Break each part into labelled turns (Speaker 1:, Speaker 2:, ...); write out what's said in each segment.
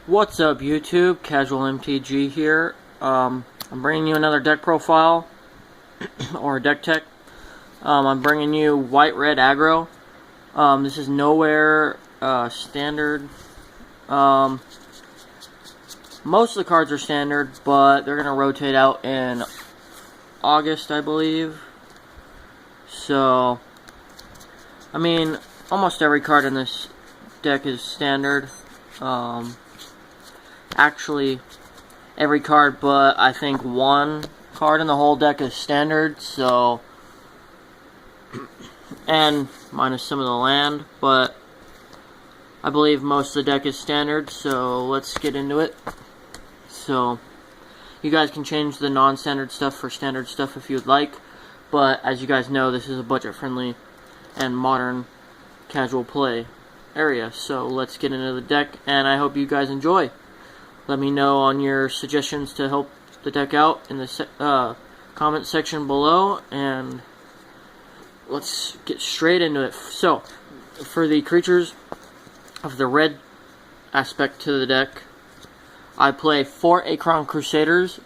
Speaker 1: What's up, YouTube? Casual MTG here. I'm bringing you another deck profile, or deck tech. I'm bringing you white-red aggro. This is nowhere standard. Most of the cards are standard, but they're going to rotate out in August, I believe. So, I mean, almost every card in this deck is standard. Actually, every card, but I think one card in the whole deck is standard, so, and minus some of the land, but I believe most of the deck is standard, so let's get into it. So, you guys can change the non-standard stuff for standard stuff if you'd like, but as you guys know, this is a budget-friendly and modern casual play area, so let's get into the deck, and I hope you guys enjoy. Let me know on your suggestions to help the deck out in the comment section below, and let's get straight into it. So, for the creatures of the red aspect to the deck, I play 4 Acheron Crusaders.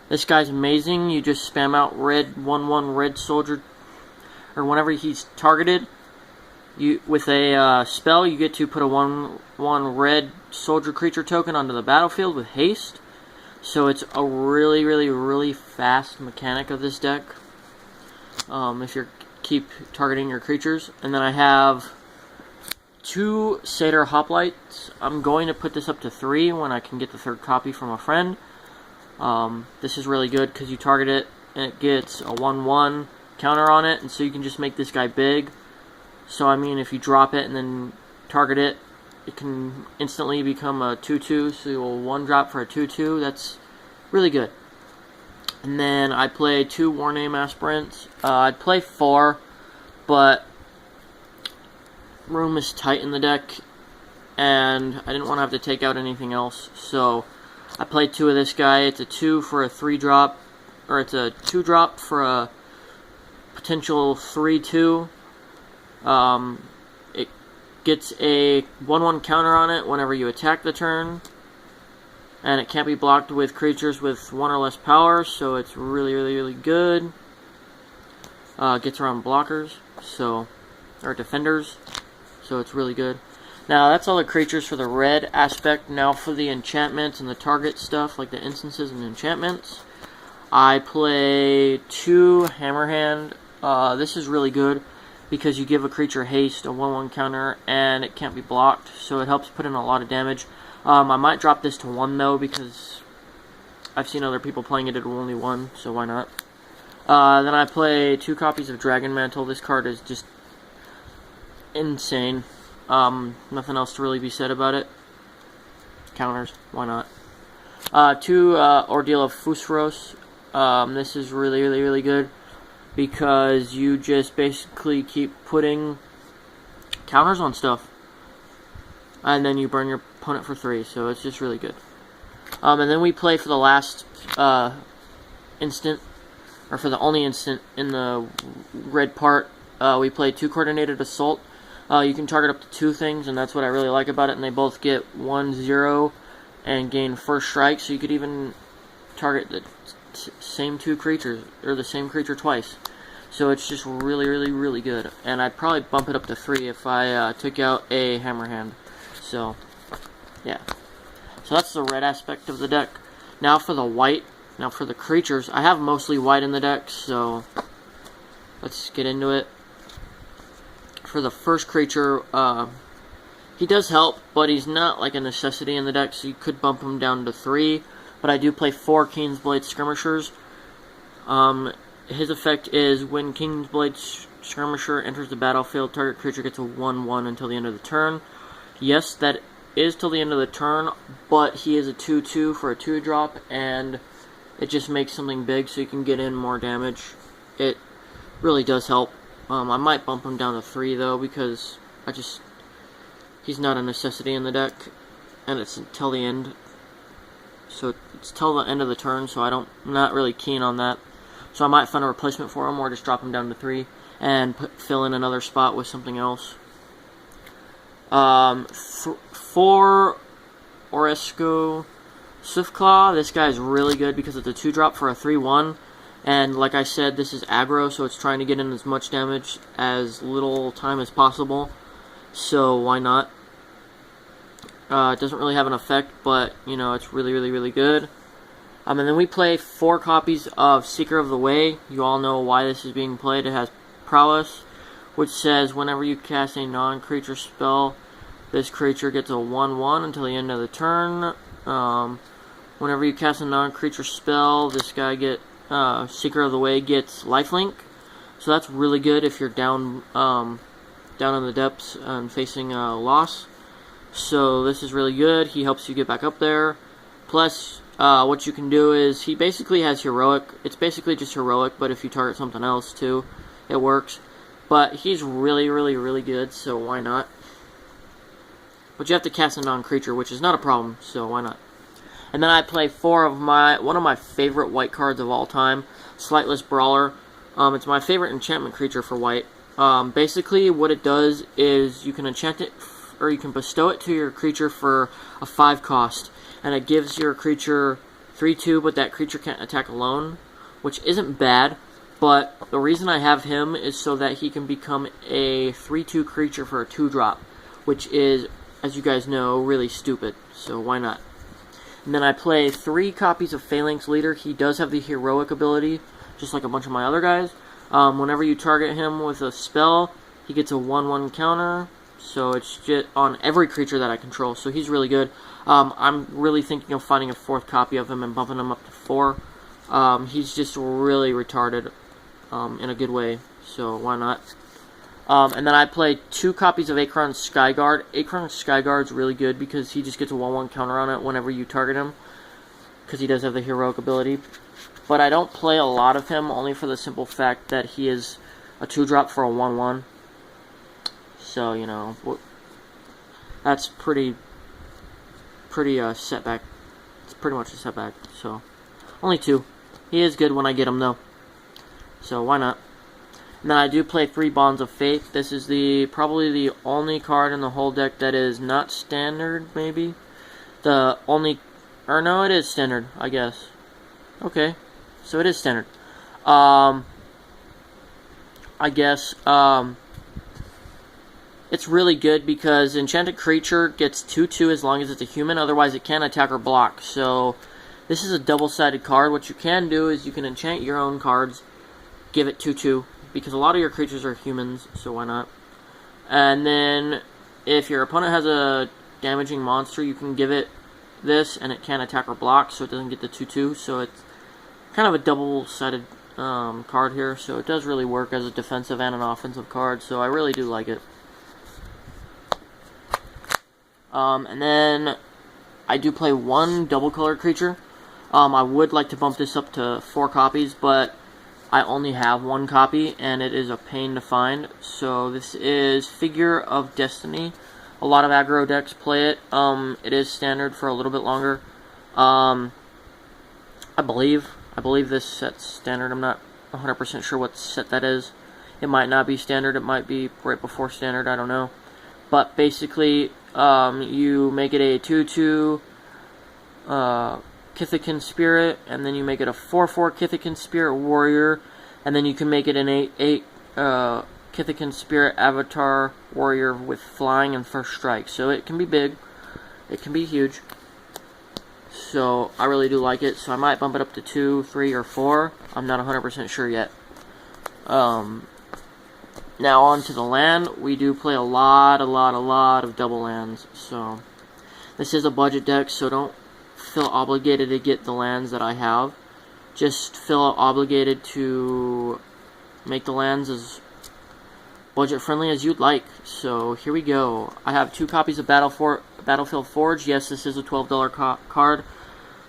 Speaker 1: This guy's amazing. You just spam out red 1/1 red soldier, or whenever he's targeted, with a spell, you get to put a 1/1 red soldier creature token onto the battlefield with haste. So it's a really fast mechanic of this deck. If you keep targeting your creatures. And then I have 2 Satyr Hoplites. I'm going to put this up to 3 when I can get the 3rd copy from a friend. This is really good because you target it and it gets a 1/1 counter on it, and so you can just make this guy big. So, I mean, if you drop it and then target it, it can instantly become a 2/2, so you'll 1-drop for a 2/2. That's really good. And then I play 2 Warname Aspirants. I'd play 4, but room is tight in the deck, and I didn't want to have to take out anything else. So, I played 2 of this guy. It's a 2 for a 3-drop, or it's a 2-drop for a potential 3/2. It gets a 1/1 counter on it whenever you attack the turn, and it can't be blocked with creatures with 1 or less power, so it's really good. Gets around blockers, so, or defenders, so it's really good. Now, that's all the creatures for the red aspect. Now for the enchantments and the target stuff, like the instances and enchantments, I play 2 Hammerhand. This is really good because you give a creature haste, a 1/1 counter, and it can't be blocked, so it helps put in a lot of damage. I might drop this to 1, though, because I've seen other people playing it at only 1, so why not? Then I play 2 copies of Dragon Mantle. This card is just insane. Nothing else to really be said about it. Counters, why not? 2 Ordeal of Fusros. This is really good, because you just basically keep putting counters on stuff, and then you burn your opponent for 3, so it's just really good. And then we play for the last instant, or for the only instant in the red part, we play 2 Coordinated Assault. You can target up to 2 things, and that's what I really like about it, and they both get 1/0 and gain first strike, so you could even target the same 2 creatures, or the same creature twice. So it's just really good. And I'd probably bump it up to 3 if I took out a Hammerhand. So, yeah. So that's the red aspect of the deck. Now for the white. Now for the creatures. I have mostly white in the deck, so let's get into it. For the first creature, he does help, but he's not like a necessity in the deck, so you could bump him down to 3. But I do play 4 Kingsblade Skirmishers. His effect is when Kingsblade Skirmisher enters the battlefield, target creature gets a 1/1 until the end of the turn. Yes, that is till the end of the turn, but he is a 2/2 for a 2-drop, and it just makes something big so you can get in more damage. It really does help. I might bump him down to 3, though, because he's not a necessity in the deck, and it's until the end. So it's till the end of the turn, so I'm not really keen on that. So I might find a replacement for him, or just drop him down to 3 and fill in another spot with something else. For Oresco Swiftclaw. This guy is really good because it's a 2-drop for a 3/1. And like I said, this is aggro, so it's trying to get in as much damage as little time as possible. So why not? It doesn't really have an effect, but you know, it's really, really, really good. And then we play 4 copies of Seeker of the Way. You all know why this is being played. It has prowess, which says whenever you cast a non-creature spell, this creature gets a 1/1 until the end of the turn. Whenever you cast a non-creature spell, this guy Seeker of the Way gets lifelink. So that's really good if you're down in the depths and facing a loss. So this is really good. He helps you get back up there. Plus, what you can do is he basically has heroic. It's basically just heroic, but if you target something else too, it works. But he's really, really, really good, so why not? But you have to cast a non-creature, which is not a problem, so why not? And then I play one of my favorite white cards of all time, Slightless Brawler. It's my favorite enchantment creature for white. Basically, what it does is you can enchant it, or you can bestow it to your creature for a 5 cost, and it gives your creature 3/2, but that creature can't attack alone, which isn't bad. But the reason I have him is so that he can become a 3/2 creature for a 2-drop, which is, as you guys know, really stupid. So why not? And then I play 3 copies of Phalanx Leader. He does have the heroic ability, just like a bunch of my other guys. Whenever you target him with a spell, he gets a 1/1 counter. So it's just on every creature that I control. So he's really good. I'm really thinking of finding a 4th copy of him and bumping him up to 4. He's just really retarded in a good way. So why not? And then I play 2 copies of Acheron's Skyguard. Acheron's Skyguard's really good because he just gets a 1/1 counter on it whenever you target him, because he does have the heroic ability. But I don't play a lot of him, only for the simple fact that he is a 2-drop for a 1/1. So, you know, that's pretty setback. It's pretty much a setback. So, only 2. He is good when I get him, though. So, why not? And then I do play 3 Bonds of Faith. This is probably the only card in the whole deck that is not standard, maybe. No, it is standard, I guess. Okay, so it is standard. I guess, it's really good because Enchanted Creature gets 2/2 as long as it's a human, otherwise it can't attack or block. So, this is a double-sided card. What you can do is you can enchant your own cards, give it 2/2. Because a lot of your creatures are humans, so why not? And then, if your opponent has a damaging monster, you can give it this, and it can't attack or block, so it doesn't get the 2/2. So it's kind of a double-sided card here, so it does really work as a defensive and an offensive card, so I really do like it. And then, I do play 1 double-colored creature. I would like to bump this up to 4 copies, but I only have 1 copy, and it is a pain to find. So this is Figure of Destiny. A lot of aggro decks play it. It is standard for a little bit longer. I believe this set's standard. I'm not 100% sure what set that is. It might not be standard. It might be right before standard. I don't know. But basically, you make it a 2/2. Kithican Spirit, and then you make it a 4/4 Kithican Spirit Warrior, and then you can make it an 8/8 Kithican Spirit Avatar Warrior with flying and first strike. So it can be big, it can be huge. So I really do like it. So I might bump it up to 2, 3, or 4. I'm not 100% sure yet. Now on to the land. We do play a lot of double lands. So this is a budget deck, so don't feel obligated to get the lands that I have. Just feel obligated to make the lands as budget friendly as you'd like. So here we go. I have 2 copies of Battlefield Forge. Yes, this is a $12 card,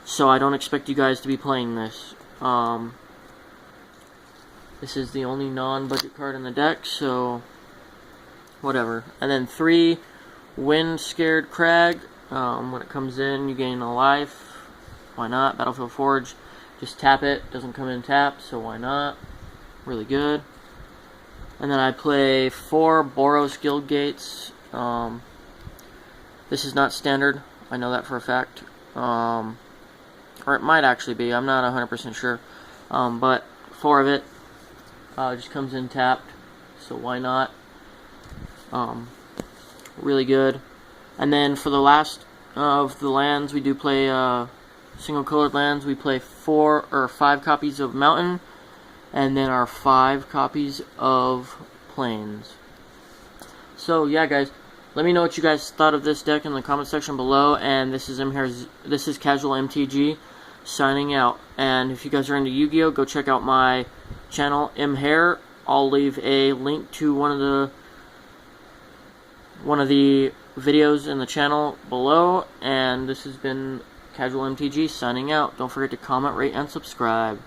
Speaker 1: so I don't expect you guys to be playing this. This is the only non-budget card in the deck, so whatever. And then 3 Wind Scared Crag. When it comes in, you gain a life. Why not? Battlefield Forge. Just tap it. Doesn't come in tapped, so why not? Really good. And then I play 4 Boros Guild Gates. This is not standard. I know that for a fact. Or it might actually be. I'm not 100% sure. But 4 of it just comes in tapped, so why not? Really good. And then for the last of the lands, we do play single colored lands. We play 4 or 5 copies of Mountain, and then our 5 copies of Plains. So yeah, guys, let me know what you guys thought of this deck in the comment section below. And this is Casual MTG signing out. And if you guys are into Yu-Gi-Oh, go check out my channel Hair. I'll leave a link to one of the videos in the channel below. And this has been Casual MTG signing out. Don't forget to comment, rate, and subscribe.